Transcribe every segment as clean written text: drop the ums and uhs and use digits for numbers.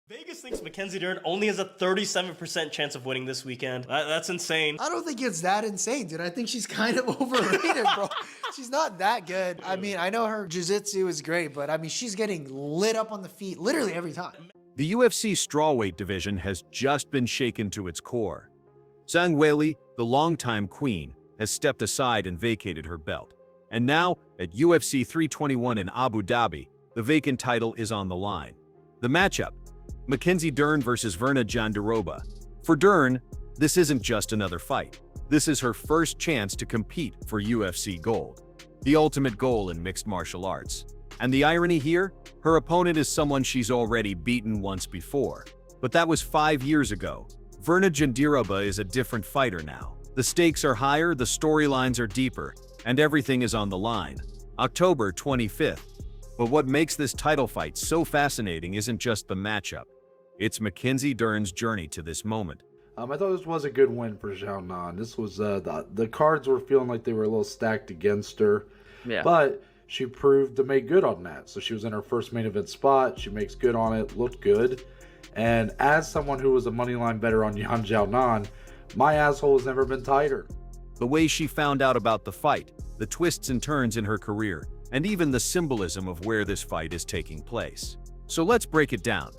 Vegas thinks Mackenzie Dern only has a 37% chance of winning this weekend. That's insane. I don't think it's that insane, dude. I think she's kind of overrated, bro. She's not that good. I mean, I know her jiu-jitsu is great, but I mean, she's getting lit up on the feet literally every time. The UFC strawweight division has just been shaken to its core. Zhang Weili, the longtime queen, has stepped aside and vacated her belt. And now, at UFC 321 in Abu Dhabi, the vacant title is on the line. The matchup: Mackenzie Dern versus Virna Jandiroba. For Dern, this isn't just another fight. This is her first chance to compete for UFC gold, the ultimate goal in mixed martial arts. And the irony here? Her opponent is someone she's already beaten once before. But that was 5 years ago. Virna Jandiroba is a different fighter now. The stakes are higher, the storylines are deeper, and everything is on the line. October 25th. But what makes this title fight so fascinating isn't just the matchup. It's Mackenzie Dern's journey to this moment. I thought this was a good win for Zhang Nan. This was the cards were feeling like they were a little stacked against her, but she proved to make good on that. So she was in her first main event spot. She makes good on it, looked good. And as someone who was a moneyline bettor on Zhang Nan, my asshole has never been tighter. The way she found out about the fight, the twists and turns in her career, and even the symbolism of where this fight is taking place. So let's break it down.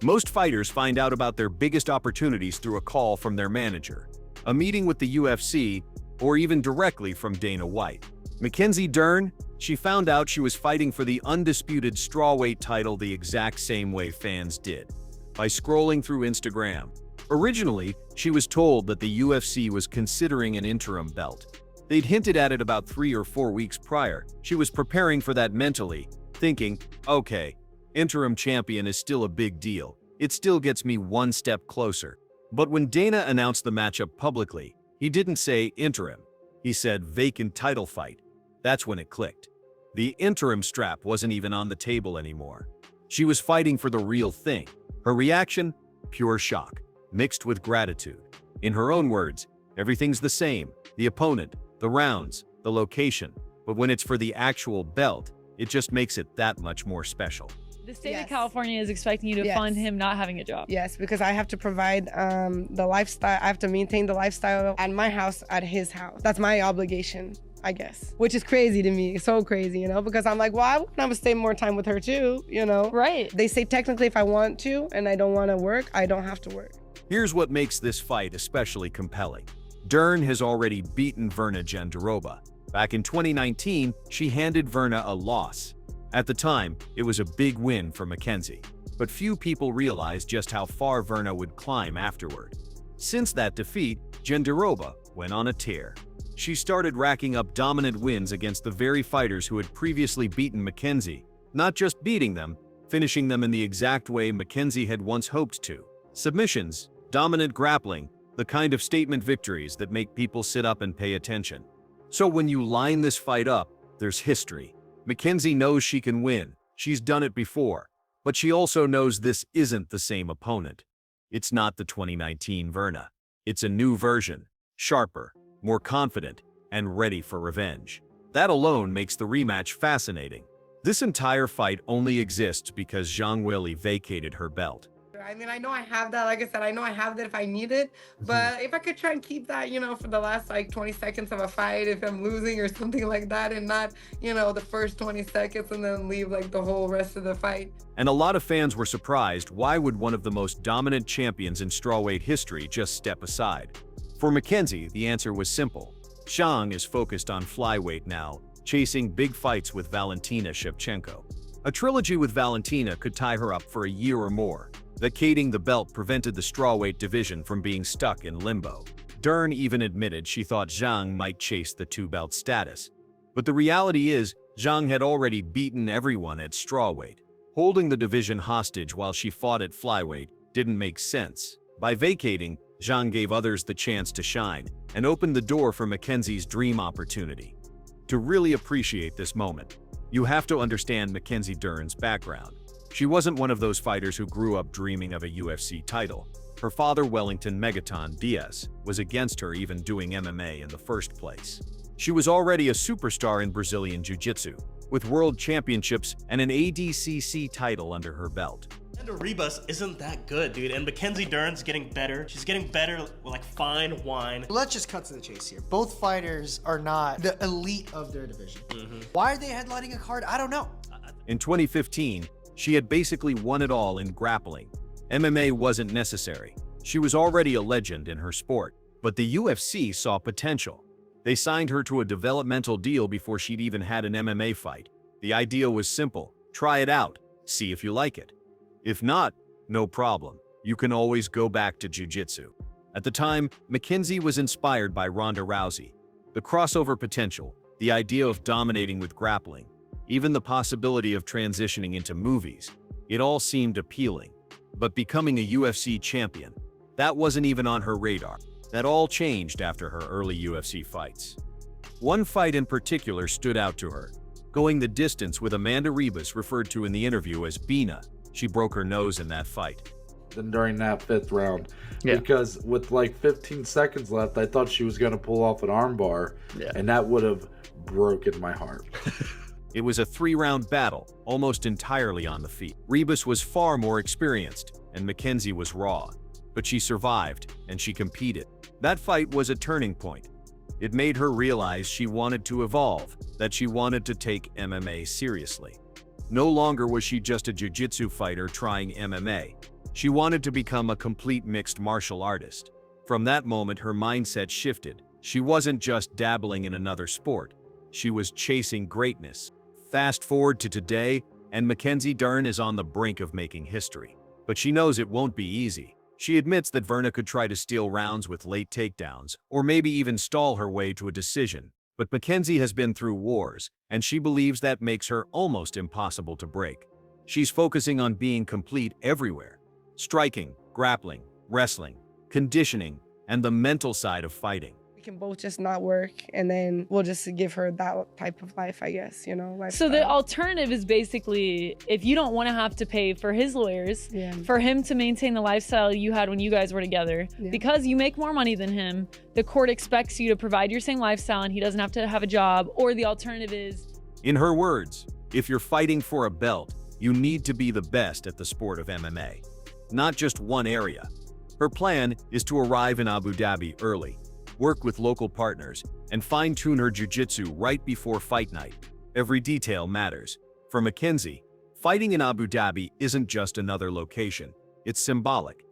Most fighters find out about their biggest opportunities through a call from their manager, a meeting with the UFC, or even directly from Dana White. Mackenzie Dern, she found out she was fighting for the undisputed strawweight title the exact same way fans did, by scrolling through Instagram. Originally, she was told that the UFC was considering an interim belt. They'd hinted at it about 3 or 4 weeks prior. She was preparing for that mentally, thinking, okay, interim champion is still a big deal. It still gets me one step closer. But when Dana announced the matchup publicly, he didn't say interim. He said vacant title fight. That's when it clicked. The interim strap wasn't even on the table anymore. She was fighting for the real thing. Her reaction? Pure shock, mixed with gratitude. In her own words, everything's the same. The opponent, the rounds, the location. But when it's for the actual belt, it just makes it that much more special. The state of California is expecting you to fund him not having a job. Yes, because I have to provide the lifestyle. I have to maintain the lifestyle at my house, at his house. That's my obligation, I guess. Which is crazy to me, so crazy, you know, because I'm like, well, I want to stay more time with her too, you know? Right. They say technically if I want to and I don't want to work, I don't have to work. Here's what makes this fight especially compelling. Dern has already beaten Virna Jandiroba. Back in 2019, she handed Virna a loss. At the time, it was a big win for Mackenzie, but few people realized just how far Virna would climb afterward. Since that defeat, Jandiroba went on a tear. She started racking up dominant wins against the very fighters who had previously beaten Mackenzie, not just beating them, finishing them in the exact way Mackenzie had once hoped to. Submissions, dominant grappling, the kind of statement victories that make people sit up and pay attention. So when you line this fight up, there's history. Mackenzie knows she can win. She's done it before. But she also knows this isn't the same opponent. It's not the 2019 Virna. It's a new version, sharper, more confident, and ready for revenge. That alone makes the rematch fascinating. This entire fight only exists because Zhang Weili vacated her belt. I mean, I know I have that, like I said, I know I have that if I need it, but if I could try and keep that, you know, for the last like 20 seconds of a fight, if I'm losing or something like that, and not, you know, the first 20 seconds and then leave like the whole rest of the fight. And a lot of fans were surprised. Why would one of the most dominant champions in strawweight history just step aside? For Mackenzie, the answer was simple. Zhang is focused on flyweight now, chasing big fights with Valentina Shevchenko. A trilogy with Valentina could tie her up for a year or more. Vacating the belt prevented the strawweight division from being stuck in limbo. Dern even admitted she thought Zhang might chase the two-belt status. But the reality is, Zhang had already beaten everyone at strawweight. Holding the division hostage while she fought at flyweight didn't make sense. By vacating, Zhang gave others the chance to shine and opened the door for Mackenzie's dream opportunity. To really appreciate this moment, you have to understand Mackenzie Dern's background. She wasn't one of those fighters who grew up dreaming of a UFC title. Her father, Wellington Megaton Diaz, was against her even doing MMA in the first place. She was already a superstar in Brazilian Jiu-Jitsu, with world championships and an ADCC title under her belt. Jandiroba isn't that good, dude. And Mackenzie Dern's getting better. She's getting better with like fine wine. Let's just cut to the chase here. Both fighters are not the elite of their division. Why are they headlining a card? I don't know. In 2015, she had basically won it all in grappling. MMA wasn't necessary. She was already a legend in her sport, but the UFC saw potential. They signed her to a developmental deal before she'd even had an MMA fight. The idea was simple: try it out, see if you like it. If not, no problem. You can always go back to jiu-jitsu. At the time, Mackenzie was inspired by Ronda Rousey. The crossover potential, the idea of dominating with grappling, even the possibility of transitioning into movies, it all seemed appealing. But becoming a UFC champion, that wasn't even on her radar. That all changed after her early UFC fights. One fight in particular stood out to her. Going the distance with Amanda Ribas, referred to in the interview as Bina. She broke her nose in that fight. Then during that 5th round, because with like 15 seconds left, I thought she was going to pull off an armbar, and that would have broken my heart. It was a 3-round battle, almost entirely on the feet. Ribas was far more experienced, and Mackenzie was raw. But she survived, and she competed. That fight was a turning point. It made her realize she wanted to evolve, that she wanted to take MMA seriously. No longer was she just a jiu-jitsu fighter trying MMA. She wanted to become a complete mixed martial artist. From that moment, her mindset shifted. She wasn't just dabbling in another sport. She was chasing greatness. Fast forward to today, and Mackenzie Dern is on the brink of making history. But she knows it won't be easy. She admits that Virna could try to steal rounds with late takedowns, or maybe even stall her way to a decision. But Mackenzie has been through wars, and she believes that makes her almost impossible to break. She's focusing on being complete everywhere: striking, grappling, wrestling, conditioning, and the mental side of fighting. We can both just not work, and then we'll just give her that type of life, I guess, you know. So the alternative is basically, if you don't want to have to pay for his lawyers, for him to maintain the lifestyle you had when you guys were together, because you make more money than him, the court expects you to provide your same lifestyle and he doesn't have to have a job. Or the alternative is, in her words, if you're fighting for a belt, you need to be the best at the sport of MMA, not just one area. Her plan is to arrive in Abu Dhabi early, work with local partners, and fine-tune her jiu-jitsu right before fight night. Every detail matters. For Mackenzie, fighting in Abu Dhabi isn't just another location, it's symbolic.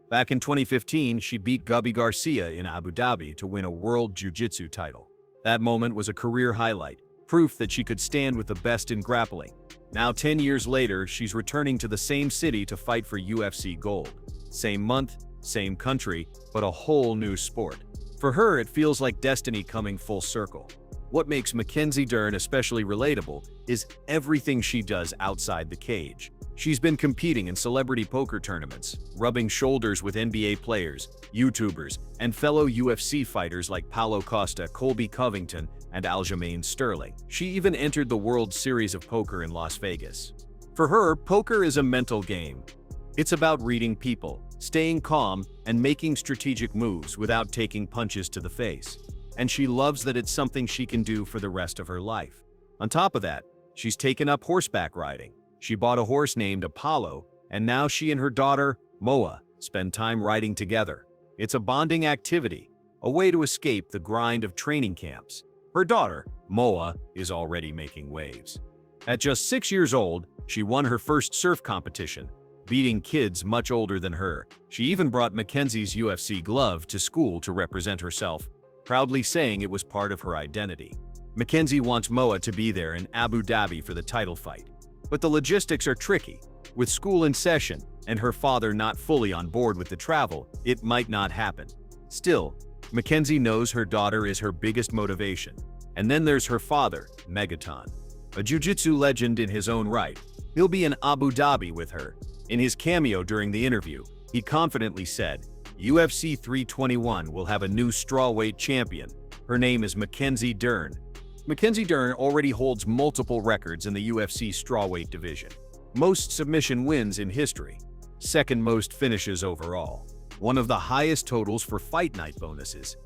Back in 2015, she beat Gubby Garcia in Abu Dhabi to win a world jiu-jitsu title. That moment was a career highlight, proof that she could stand with the best in grappling. Now 10 years later, she's returning to the same city to fight for UFC gold. Same month, same country, but a whole new sport. For her, it feels like destiny coming full circle. What makes Mackenzie Dern especially relatable is everything she does outside the cage. She's been competing in celebrity poker tournaments, rubbing shoulders with NBA players, YouTubers, and fellow UFC fighters like Paulo Costa, Colby Covington, and Aljamain Sterling. She even entered the World Series of Poker in Las Vegas. For her, poker is a mental game. It's about reading people, staying calm, and making strategic moves without taking punches to the face. And she loves that it's something she can do for the rest of her life. On top of that, she's taken up horseback riding. She bought a horse named Apollo, and now she and her daughter, Moa, spend time riding together. It's a bonding activity, a way to escape the grind of training camps. Her daughter, Moa, is already making waves. At just 6 years old, she won her first surf competition, beating kids much older than her. She even brought Mackenzie's UFC glove to school to represent herself, proudly saying it was part of her identity. Mackenzie wants Moa to be there in Abu Dhabi for the title fight. But the logistics are tricky. With school in session and her father not fully on board with the travel, it might not happen. Still, Mackenzie knows her daughter is her biggest motivation. And then there's her father, Megaton, a jiu-jitsu legend in his own right. He'll be in Abu Dhabi with her. In his cameo during the interview, he confidently said, UFC 321 will have a new strawweight champion. Her name is Mackenzie Dern. Mackenzie Dern already holds multiple records in the UFC strawweight division. Most submission wins in history, second most finishes overall, one of the highest totals for fight night bonuses.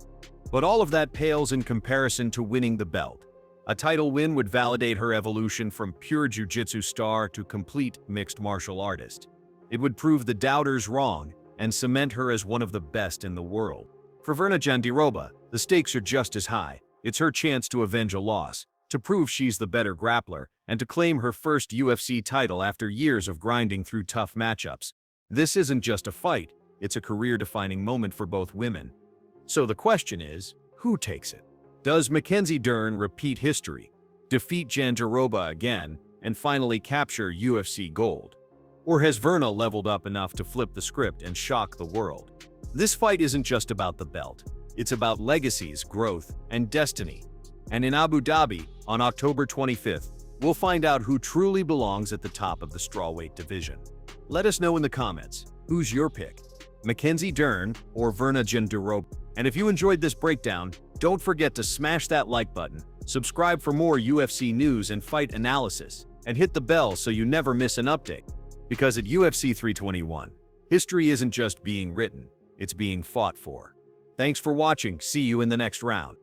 But all of that pales in comparison to winning the belt. A title win would validate her evolution from pure jiu-jitsu star to complete mixed martial artist. It would prove the doubters wrong and cement her as one of the best in the world. For Virna Jandiroba, the stakes are just as high. It's her chance to avenge a loss, to prove she's the better grappler, and to claim her first UFC title after years of grinding through tough matchups. This isn't just a fight, it's a career-defining moment for both women. So the question is, who takes it? Does Mackenzie Dern repeat history, defeat Jandiroba again, and finally capture UFC gold? Or has Virna leveled up enough to flip the script and shock the world? This fight isn't just about the belt. It's about legacies, growth, and destiny. And in Abu Dhabi, on October 25th, we'll find out who truly belongs at the top of the strawweight division. Let us know in the comments, who's your pick? Mackenzie Dern or Virna Jandiroba? And if you enjoyed this breakdown, don't forget to smash that like button, subscribe for more UFC news and fight analysis, and hit the bell so you never miss an update. Because at UFC 321, history isn't just being written, it's being fought for. Thanks for watching, see you in the next round.